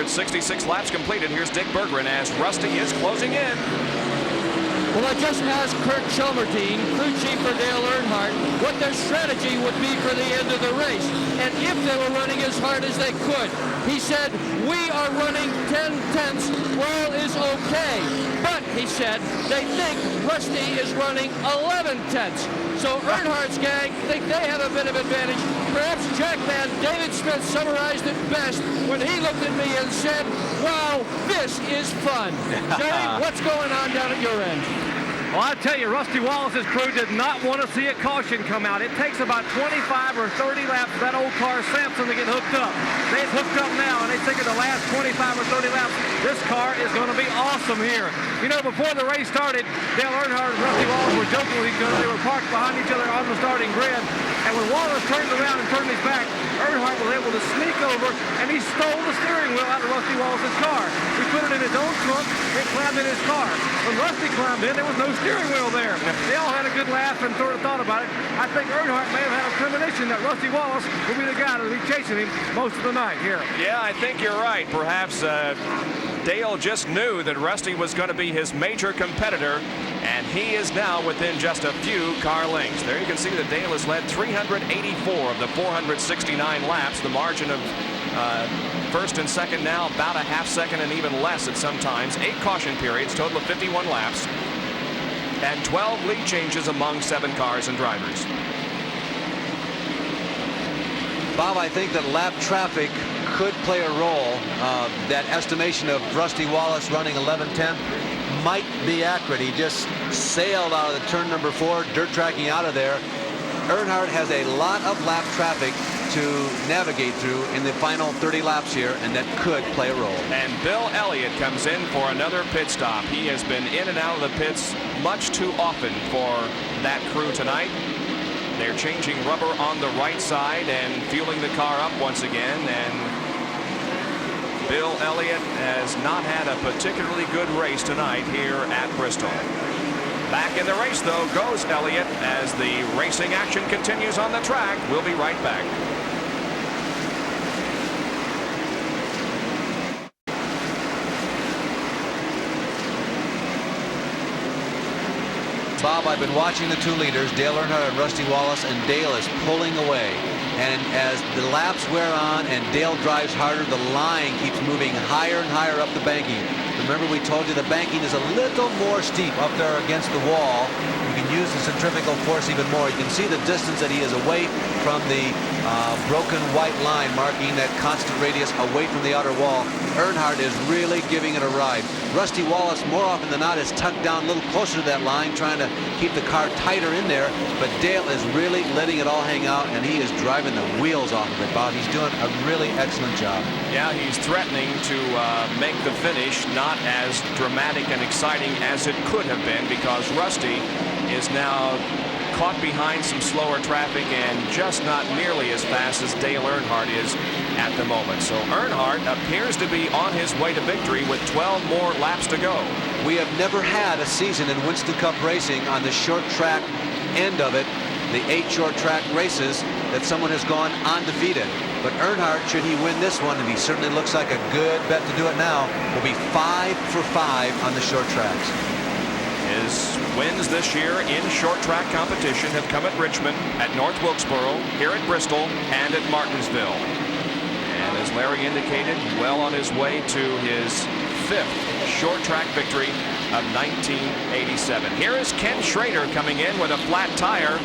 466 laps completed. Here's Dick Berggren as Rusty is closing in. Well, I just asked Kurt Chelmerdine, crew chief for Dale Earnhardt, what their strategy would be for the end of the race, and if they were running as hard as they could. He said, we are running 10 tenths, well is okay. But, he said, they think Rusty is running 11 tenths. So Earnhardt's gang think they have a bit of advantage. Perhaps Jackman David Smith summarized it best when he looked at me and said, wow, this is fun. Jerry, what's going on down at your end? Well, I tell you, Rusty Wallace's crew did not want to see a caution come out. It takes about 25 or 30 laps for that old car Samson to get hooked up. They've hooked up now, and they think in the last 25 or 30 laps, this car is going to be awesome here. You know, before the race started, Dale Earnhardt and Rusty Wallace were joking with each other. They were parked behind each other on the starting grid. And when Wallace turned around and turned his back, Earnhardt was able to sneak over, and he stole the steering wheel out of Rusty Wallace's car. He put it in his own trunk and climbed in his car. When Rusty climbed in, there was no steering wheel there. They all had a good laugh and sort of thought about it. I think Earnhardt may have had a premonition that Rusty Wallace will be the guy that will be chasing him most of the night here. Yeah, I think you're right. Perhaps Dale just knew that Rusty was going to be his major competitor, and he is now within just a few car lengths. There you can see that Dale has led 384 of the 469 laps. The margin of first and second now about a half second and even less at some times. 8 caution periods, total of 51 laps, and 12 lead changes among 7 cars and drivers. Bob, I think that lap traffic could play a role. That estimation of Rusty Wallace running 11:10 might be accurate. He just sailed out of the turn number 4, dirt tracking out of there. Earnhardt has a lot of lap traffic to navigate through in the final 30 laps here, and that could play a role. And Bill Elliott comes in for another pit stop. He has been in and out of the pits much too often for that crew tonight. They're changing rubber on the right side and fueling the car up once again, and Bill Elliott has not had a particularly good race tonight here at Bristol. Back in the race, though, goes Elliott as the racing action continues on the track. We'll be right back. Bob, I've been watching the 2 leaders, Dale Earnhardt and Rusty Wallace, and Dale is pulling away. And as the laps wear on and Dale drives harder, the line keeps moving higher and higher up the banking. Remember, we told you the banking is a little more steep up there against the wall. You can use the centrifugal force even more. You can see the distance that he is away from the broken white line marking that constant radius away from the outer wall. Earnhardt is really giving it a ride. Rusty Wallace, more often than not, is tucked down a little closer to that line, trying to keep the car tighter in there. But Dale is really letting it all hang out, and he is driving the wheels off of it, Bob. He's doing a really excellent job. Yeah, he's threatening to make the finish not as dramatic and exciting as it could have been, because Rusty is now caught behind some slower traffic and just not nearly as fast as Dale Earnhardt is at the moment. So Earnhardt appears to be on his way to victory with 12 more laps to go. We have never had a season in Winston Cup racing on the short track end of it, the 8 short track races, that someone has gone undefeated. But Earnhardt, should he win this one, and he certainly looks like a good bet to do it now, will be 5 for 5 on the short tracks. His wins this year in short track competition have come at Richmond, at North Wilkesboro, here at Bristol, and at Martinsville. And as Larry indicated, well on his way to his 5th short track victory of 1987. Here is Ken Schrader coming in with a flat tire.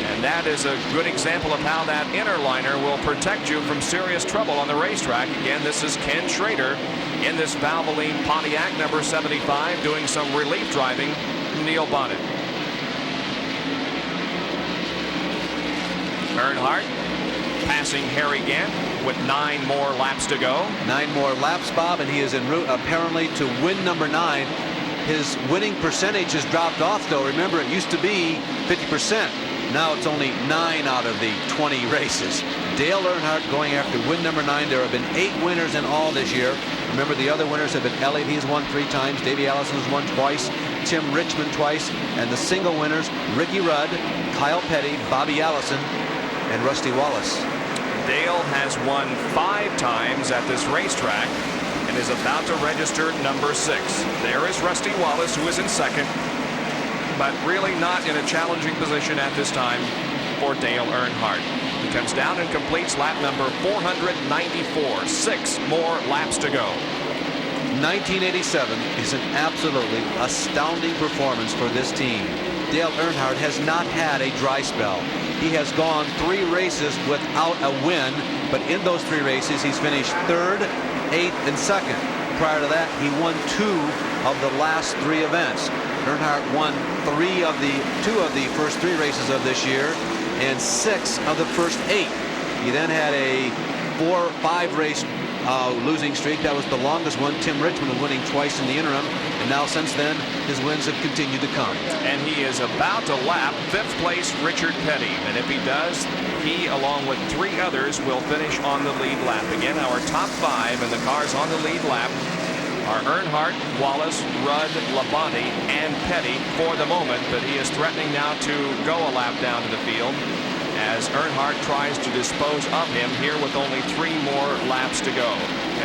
And that is a good example of how that inner liner will protect you from serious trouble on the racetrack. Again, this is Ken Schrader in this Valvoline Pontiac number 75 doing some relief driving. Neil Bonnett. Earnhardt passing Harry Gant with 9 more laps to go. 9 more laps, Bob, and he is en route apparently to win number 9. His winning percentage has dropped off, though. Remember, it used to be 50%. Now it's only 9 out of the 20 races. Dale Earnhardt going after win number 9. There have been 8 winners in all this year. Remember, the other winners have been Elliott. He's won 3 times. Davey Allison's won twice. Tim Richmond twice. And the single winners, Ricky Rudd, Kyle Petty, Bobby Allison, and Rusty Wallace. Dale has won 5 times at this racetrack and is about to register number 6. There is Rusty Wallace, who is in second, but really not in a challenging position at this time for Dale Earnhardt. He comes down and completes lap number 494. 6 more laps to go. 1987 is an absolutely astounding performance for this team. Dale Earnhardt has not had a dry spell. He has gone 3 races without a win, but in those 3 races he's finished 3rd, 8th, and 2nd. Prior to that, he won 2 of the last 3 events. Earnhardt won 2 of the first 3 races of this year and 6 of the first 8. He then had a 4-5 race losing streak. That was the longest one. Tim Richmond winning twice in the interim, and now since then his wins have continued to come. And he is about to lap 5th place Richard Petty, and if he does, he along with 3 others will finish on the lead lap. Again, our top 5 in the cars on the lead lap are Earnhardt, Wallace, Rudd, Labonte, and Petty for the moment, but he is threatening now to go a lap down to the field as Earnhardt tries to dispose of him here with only 3 more laps to go.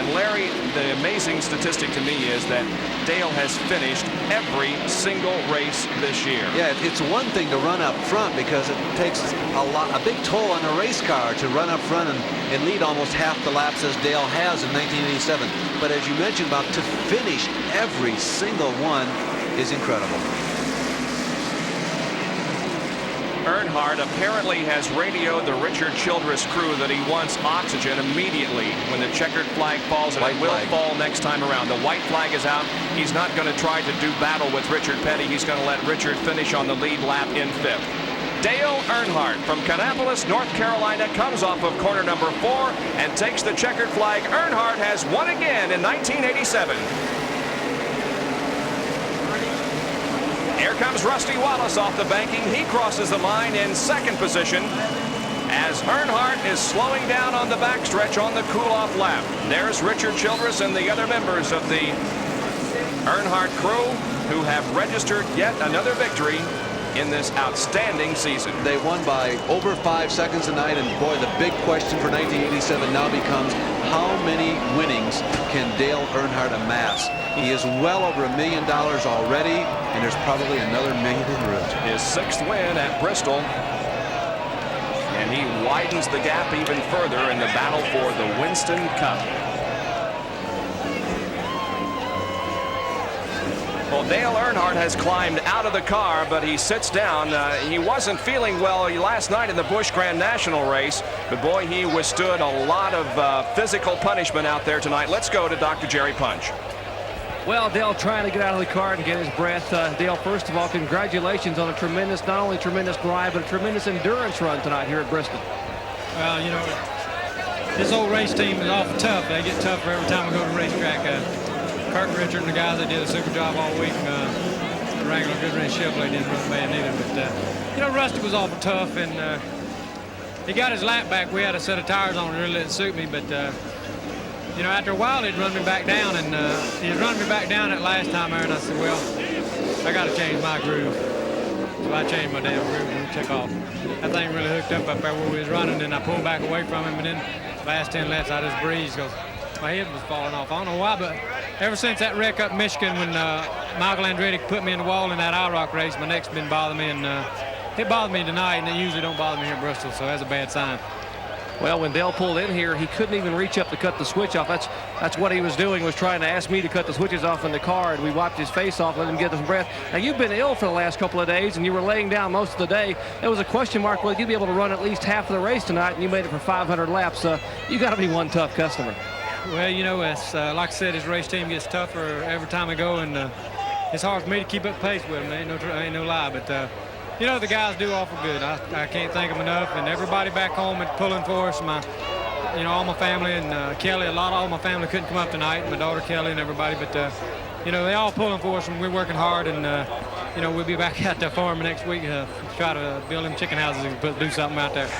And Larry, the amazing statistic to me is that Dale has finished every single race this year. Yeah, it's one thing to run up front because it takes a big toll on a race car to run up front and lead almost half the laps as Dale has in 1987. But as you mentioned, about to finish every single one is incredible. Earnhardt apparently has radioed the Richard Childress crew that he wants oxygen immediately when the checkered flag falls, and it will fall next time around. The white flag is out. He's not going to try to do battle with Richard Petty. He's going to let Richard finish on the lead lap in 5th. Dale Earnhardt from Kannapolis, North Carolina, comes off of corner number 4 and takes the checkered flag. Earnhardt has won again in 1987. Here comes Rusty Wallace off the banking. He crosses the line in 2nd position as Earnhardt is slowing down on the backstretch on the cool-off lap. There's Richard Childress and the other members of the Earnhardt crew who have registered yet another victory in this outstanding season. They won by over 5 seconds tonight, and boy, the big question for 1987 now becomes how many winnings can Dale Earnhardt amass? He is well over $1 million already, and there's probably another $1 million en route. His 6th win at Bristol, and he widens the gap even further in the battle for the Winston Cup. Well, Dale Earnhardt has climbed out of the car, but he sits down. He wasn't feeling well last night in the Busch Grand National race, but boy, he withstood a lot of physical punishment out there tonight. Let's go to Dr. Jerry Punch. Well, Dale trying to get out of the car and get his breath. Dale, first of all, congratulations on a tremendous, not only tremendous drive, but a tremendous endurance run tonight here at Bristol. Well, you know, this old race team is awful tough. They get tougher every time we go to the racetrack. Kirk Richard and the guys that did a super job all week. Wrangler Goodrich Chevrolet didn't run bad neither. But, you know, Rusty was awful tough, and he got his lap back. We had a set of tires on. It really didn't suit me, but, you know, after a while, he'd run me back down, and he'd run me back down that last time there, and I said, well, I got to change my groove. So I changed my damn groove and took off. That thing really hooked up there where we was running, and I pulled back away from him, and then last 10 laps, I just breezed because my head was falling off. I don't know why, but ever since that wreck up in Michigan when Michael Andretti put me in the wall in that IROC race, my neck's been bothering me, and it bothered me tonight, and it usually don't bother me here in Bristol, so that's a bad sign. Well, when Dale pulled in here, he couldn't even reach up to cut the switch off. That's what he was doing, was trying to ask me to cut the switches off in the car, and we wiped his face off, let him get some breath. Now, you've been ill for the last couple of days, and you were laying down most of the day. There was a question mark whether you'd be able to run at least half of the race tonight, and you made it for 500 laps. You got to be one tough customer. Well, you know, it's, like I said, his race team gets tougher every time I go, and it's hard for me to keep up pace with them. Ain't no lie, but you know, the guys do awful good. I can't thank them enough, and everybody back home is pulling for us. You know, all my family and Kelly, all my family couldn't come up tonight, my daughter Kelly and everybody, but you know, they all pulling for us, and we're working hard, and you know, we'll be back at the farm next week to try to build them chicken houses and do something out there.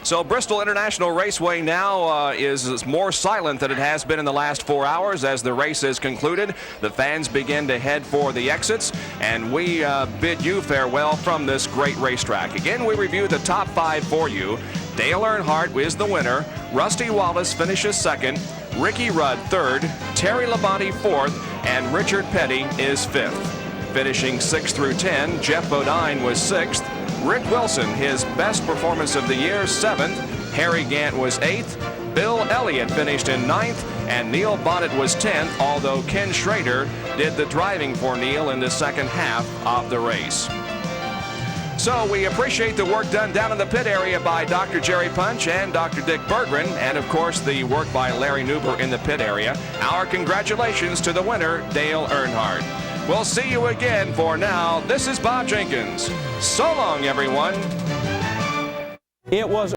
So Bristol International Raceway now is more silent than it has been in the last 4 hours as the race is concluded. The fans begin to head for the exits, and we bid you farewell from this great racetrack. Again, we review the top 5 for you. Dale Earnhardt is the winner. Rusty Wallace finishes second. Ricky Rudd third. Terry Labonte fourth. And Richard Petty is fifth. Finishing 6 through 10, Jeff Bodine was sixth. Rick Wilson, his best performance of the year, seventh. Harry Gant was eighth. Bill Elliott finished in ninth. And Neil Bonnett was 10th, although Ken Schrader did the driving for Neil in the second half of the race. So we appreciate the work done down in the pit area by Dr. Jerry Punch and Dr. Dick Berggren, and of course the work by Larry Newber in the pit area. Our congratulations to the winner, Dale Earnhardt. We'll see you again. For now, this is Bob Jenkins. So long, everyone. It was